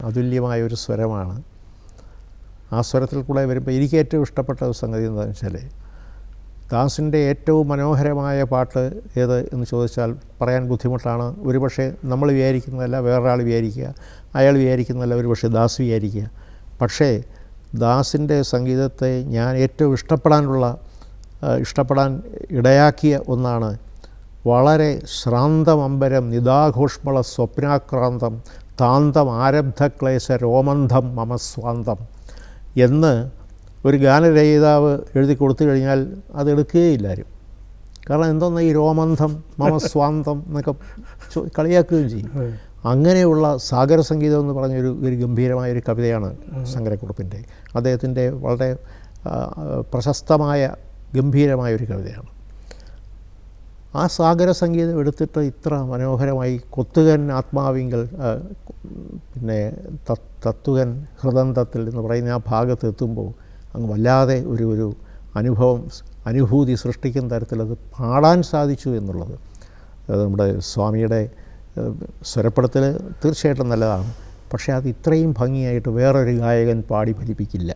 അതുല്യമായൊരു സ്വരമാണ്. ആ സ്വരത്തിൽ കൂടെ വരുമ്പോൾ എനിക്ക് ഏറ്റവും ഇഷ്ടപ്പെട്ട ഒരു സംഗതി എന്താണെന്ന് വെച്ചാൽ, ദാസിൻ്റെ ഏറ്റവും മനോഹരമായ പാട്ട് ഏത് എന്ന് ചോദിച്ചാൽ പറയാൻ ബുദ്ധിമുട്ടാണ്. ഒരുപക്ഷെ നമ്മൾ വിചാരിക്കുന്നതല്ല വേറൊരാൾ വിചാരിക്കുക, അയാൾ വിചാരിക്കുന്നതല്ല ഒരുപക്ഷെ ദാസ് വിചാരിക്കുക. പക്ഷേ ദാസിൻ്റെ സംഗീതത്തെ ഞാൻ ഏറ്റവും ഇഷ്ടപ്പെടാൻ ഇടയാക്കിയ ഒന്നാണ് വളരെ ശ്രാന്തമമ്പരം നിദാഘോഷ്മള സ്വപ്നാക്രാന്തം താന്തം ആരബ്ധക്ലേശ രോമന്ധം മമസ്വാന്തം എന്ന് ഒരു ഗാനരചയിതാവ് എഴുതി കൊടുത്തു കഴിഞ്ഞാൽ അതെടുക്കുകയില്ലാരും. കാരണം എന്തോന്ന് ഈ രോമന്ധം മമസ്വാന്തം എന്നൊക്കെ കളിയാക്കുകയും ചെയ്യും. അങ്ങനെയുള്ള സാഗര സംഗീതം എന്ന് പറഞ്ഞൊരു ഗംഭീരമായൊരു കവിതയാണ് ശങ്കരക്കുറുപ്പിൻ്റെ. അദ്ദേഹത്തിൻ്റെ വളരെ പ്രശസ്തമായ ഗംഭീരമായൊരു കവിതയാണ്. ആ സാഗര സംഗീതം എടുത്തിട്ട് ഇത്ര മനോഹരമായി കൊത്തുകൻ ആത്മാവിങ്കൽ പിന്നെ തത്തുകൻ ഹൃദന്തത്തിൽ എന്ന് പറയുന്ന ആ ഭാഗത്ത് എത്തുമ്പോൾ അങ്ങ് വല്ലാതെ ഒരു അനുഭൂതി സൃഷ്ടിക്കുന്ന തരത്തിൽ അത് പാടാൻ സാധിച്ചു എന്നുള്ളത് നമ്മുടെ സ്വാമിയുടെ സ്വരപ്പെടുത്തൽ തീർച്ചയായിട്ടും നല്ലതാണ്. പക്ഷേ അത് ഇത്രയും ഭംഗിയായിട്ട് വേറൊരു ഗായകൻ പാടി ഫലിപ്പിക്കില്ല.